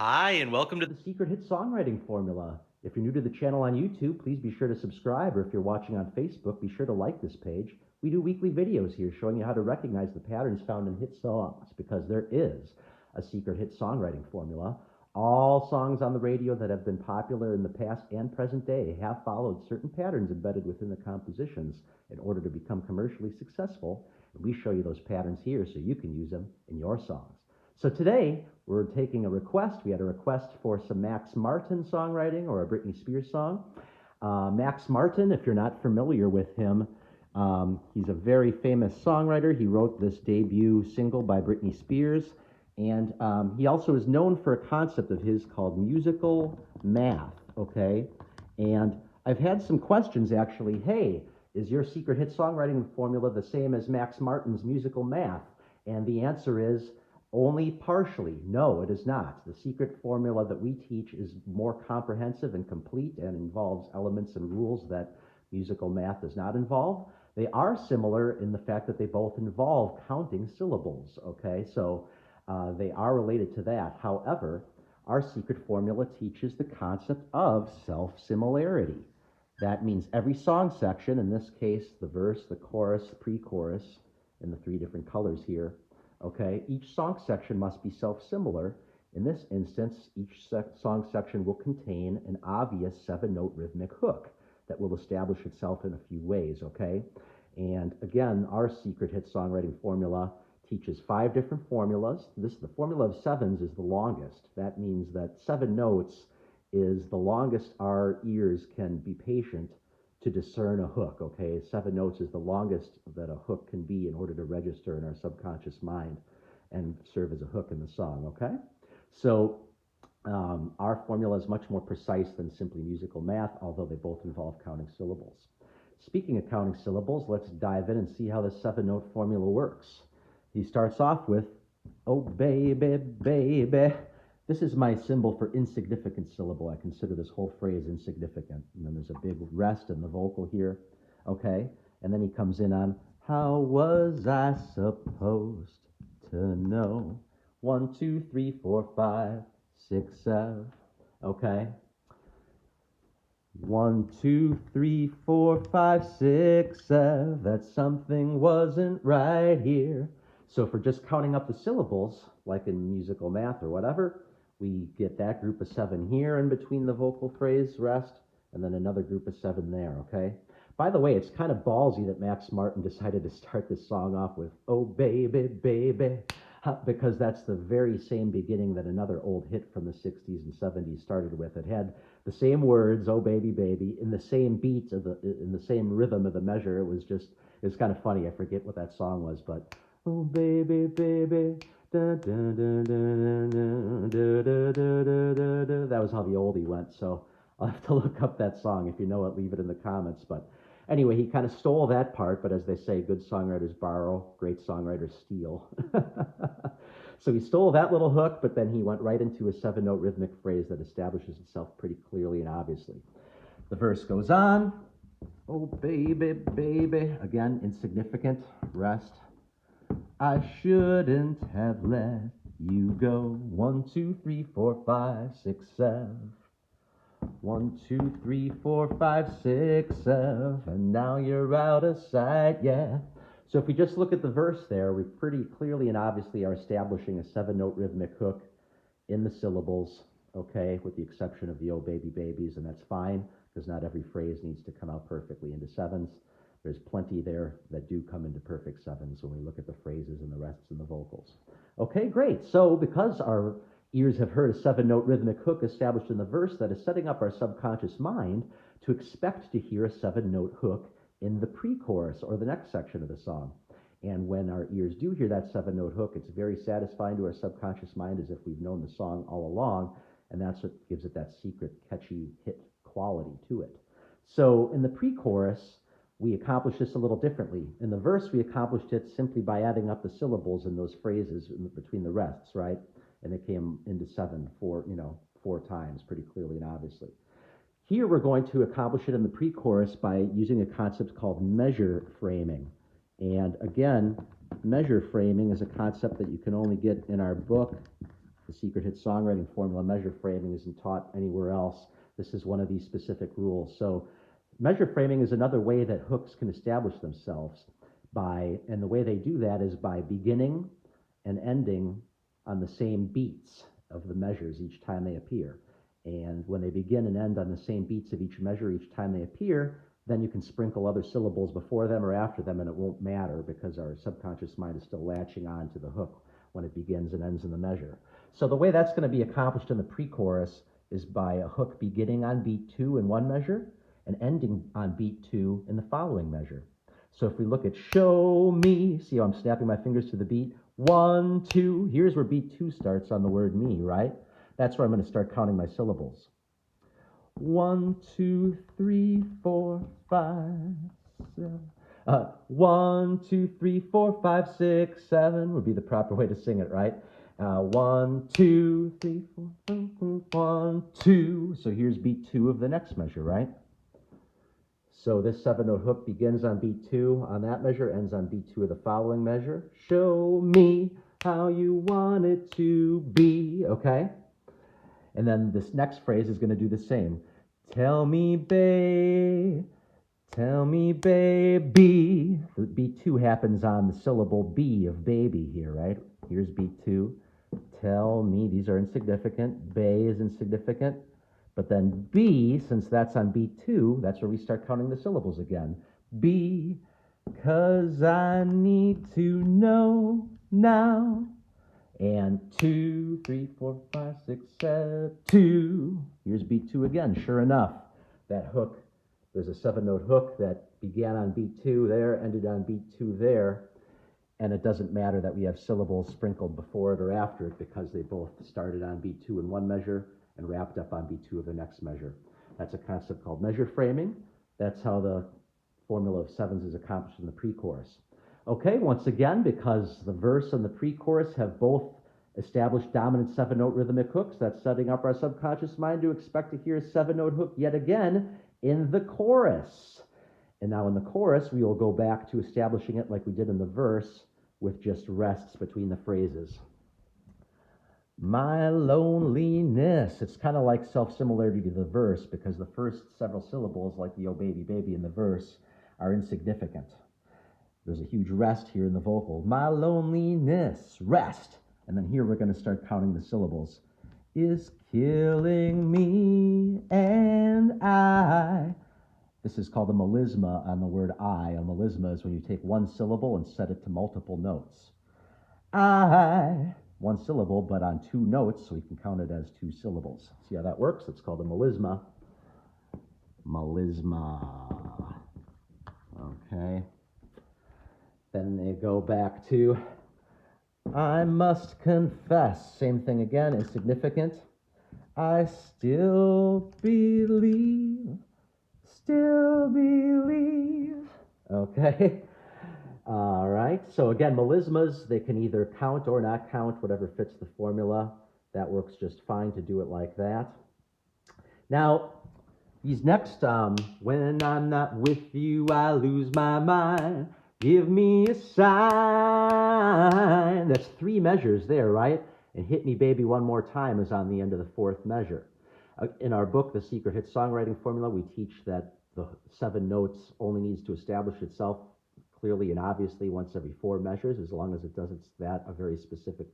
Hi, and welcome to the Secret Hit Songwriting Formula. If you're new to the channel on YouTube, please be sure to subscribe, or if you're watching on Facebook, be sure to like this page. We do weekly videos here showing you how to recognize the patterns found in hit songs, because there is a secret hit songwriting formula. All songs on the radio that have been popular in the past and present day have followed certain patterns embedded within the compositions in order to become commercially successful. And we show you those patterns here so you can use them in your songs. So today, we're taking a request. We had a request for some Max Martin songwriting or a Britney Spears song. Max Martin, if you're not familiar with him, he's a very famous songwriter. He wrote this debut single by Britney Spears, and he also is known for a concept of his called musical math, okay? And I've had some questions actually. Hey, is your secret hit songwriting formula the same as Max Martin's musical math? And the answer is only partially. No, it is not. The secret formula that we teach is more comprehensive and complete and involves elements and rules that musical math does not involve. They are similar in the fact that they both involve counting syllables, okay? So they are related to that. However, our secret formula teaches the concept of self-similarity. That means every song section, in this case, the verse, the chorus, the pre-chorus, in the three different colors here, okay, each song section must be self-similar. In this instance, each song section will contain an obvious 7-note rhythmic hook that will establish itself in a few ways, okay? And again, our secret hit songwriting formula teaches 5 different formulas. The formula of 7s is the longest. That means that 7 notes is the longest our ears can be patient to discern a hook, okay? 7 notes is the longest that a hook can be in order to register in our subconscious mind and serve as a hook in the song, okay? So our formula is much more precise than simply musical math, although they both involve counting syllables. Speaking of counting syllables, let's dive in and see how the 7-note formula works. He starts off with, oh baby, baby. This is my symbol for insignificant syllable. I consider this whole phrase insignificant. And then there's a big rest in the vocal here, okay? And then he comes in on, how was I supposed to know? 1, 2, 3, 4, 5, 6, 7, okay? 1, 2, 3, 4, 5, 6, 7, that something wasn't right here. So for just counting up the syllables, like in musical math or whatever, we get that group of 7 here in between the vocal phrase rest, and then another group of 7 there, okay? By the way, it's kind of ballsy that Max Martin decided to start this song off with, oh baby, baby, because that's the very same beginning that another old hit from the 60s and 70s started with. It had the same words, oh baby, baby, in the same beat, in the same rhythm of the measure. It was kind of funny. I forget what that song was, but oh baby, baby, da, da, da, da, da, da, da, da, da, da. That was how the oldie went. So I'll have to look up that song. If you know it, leave it in the comments. But anyway, he kind of stole that part. But as they say, good songwriters borrow, great songwriters steal. So he stole that little hook, but then he went right into a 7-note rhythmic phrase that establishes itself pretty clearly and obviously. The verse goes on. Oh baby, baby. Again, insignificant, rest. I shouldn't have let you go. 1, 2, 3, 4, 5, 6, 7. 1, 2, 3, 4, 5, 6, 7. And now you're out of sight, yeah. So if we just look at the verse there, we pretty clearly and obviously are establishing a 7-note rhythmic hook in the syllables, okay, with the exception of the oh baby babies, and that's fine, because not every phrase needs to come out perfectly into 7s. There's plenty there that do come into perfect 7s when we look at the phrases and the rests and the vocals. Okay, great. So because our ears have heard a 7-note rhythmic hook established in the verse, that is setting up our subconscious mind to expect to hear a 7-note hook in the pre-chorus or the next section of the song. And when our ears do hear that 7-note hook, it's very satisfying to our subconscious mind, as if we've known the song all along, and that's what gives it that secret, catchy hit quality to it. So in the pre-chorus, we accomplish this a little differently. In the verse, we accomplished it simply by adding up the syllables in those phrases between the rests, right? And it came into 7 4 times, pretty clearly and obviously. Here we're going to accomplish it in the pre-chorus by using a concept called measure framing. And again, measure framing is a concept that you can only get in our book, The secret hit songwriting formula, measure framing, isn't taught anywhere else. This is one of these specific rules. So measure framing is another way that hooks can establish themselves and the way they do that is by beginning and ending on the same beats of the measures each time they appear. And when they begin and end on the same beats of each measure each time they appear, then you can sprinkle other syllables before them or after them, and it won't matter because our subconscious mind is still latching on to the hook when it begins and ends in the measure. So the way that's going to be accomplished in the pre-chorus is by a hook beginning on beat 2 in one measure and ending on beat 2 in the following measure. So if we look at show me, see how I'm snapping my fingers to the beat? 1, 2, here's where beat 2 starts on the word me, right? That's where I'm going to start counting my syllables. 1, 2, 3, 4, 5, 7. 1, 2, 3, 4, 5, 6, 7 would be the proper way to sing it, right? 1, 2, 3, 4, 5, 1, 2. So here's beat 2 of the next measure, right? So this 7-note hook begins on beat 2 on that measure, ends on beat 2 of the following measure. Show me how you want it to be, okay? And then this next phrase is going to do the same. Tell me, babe, tell me, baby. The beat 2 happens on the syllable B of baby here, right? Here's beat 2. Tell me, these are insignificant. Bay is insignificant. But then B, since that's on beat 2, that's where we start counting the syllables again. B, 'cause I need to know now. And 2, 3, 4, 5, 6, 7, 2. Here's beat 2 again. Sure enough, that hook, there's a 7-note hook that began on beat 2 there, ended on beat 2 there. And it doesn't matter that we have syllables sprinkled before it or after it because they both started on beat 2 in one measure and wrapped up on beat 2 of the next measure. That's a concept called measure framing. That's how the formula of sevens is accomplished in the pre-chorus. Okay, once again, because the verse and the pre-chorus have both established dominant 7-note rhythmic hooks, that's setting up our subconscious mind to expect to hear a 7-note hook yet again in the chorus. And now in the chorus, we will go back to establishing it like we did in the verse with just rests between the phrases. My loneliness. It's kind of like self-similarity to the verse because the first several syllables, like the oh baby baby in the verse, are insignificant. There's a huge rest here in the vocal. My loneliness, rest. And then here we're going to start counting the syllables. Is killing me and I. This is called a melisma on the word I. A melisma is when you take one syllable and set it to multiple notes. I, one syllable, but on 2 notes, so we can count it as 2 syllables. See how that works? It's called a melisma. Melisma. Okay. Then they go back to, I must confess. Same thing again, insignificant. I still believe. Still believe. Okay. All right. So again, melismas, they can either count or not count, whatever fits the formula. That works just fine to do it like that. Now, these next, when I'm not with you, I lose my mind. Give me a sign. That's 3 measures there, right? And hit me, baby, one more time is on the end of the 4th measure. In our book, The Secret Hit Songwriting Formula, we teach that the 7 notes only needs to establish itself clearly and obviously once every 4 measures, as long as it does that a very specific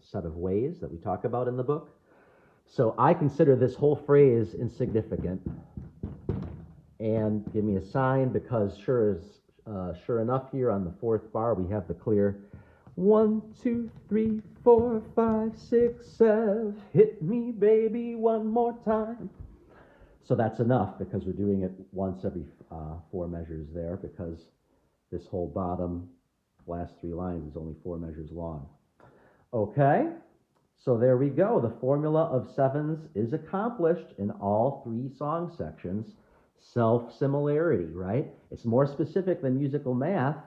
set of ways that we talk about in the book. So I consider this whole phrase insignificant. And give me a sign because sure enough here on the 4th bar we have the clear 1, 2, 3, 4, 5, 6, 7. Hit me, baby, one more time. So that's enough because we're doing it once every 4 measures there because this whole bottom last 3 lines is only 4 measures long. Okay, so there we go. The formula of sevens is accomplished in all 3 song sections. Self-similarity, right? It's more specific than musical math,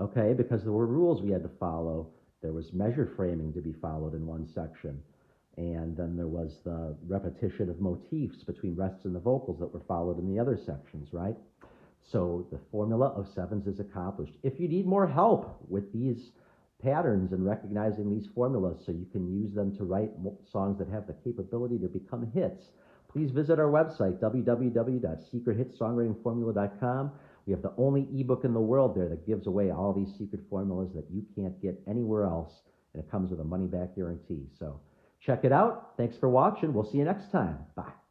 okay, because there were rules we had to follow. There was measure framing to be followed in one section. And then there was the repetition of motifs between rests and the vocals that were followed in the other sections, right? So the formula of sevens is accomplished. If you need more help with these patterns and recognizing these formulas so you can use them to write songs that have the capability to become hits, please visit our website, www.secrethitsongwritingformula.com. We have the only ebook in the world there that gives away all these secret formulas that you can't get anywhere else, and it comes with a money-back guarantee. So check it out. Thanks for watching. We'll see you next time. Bye.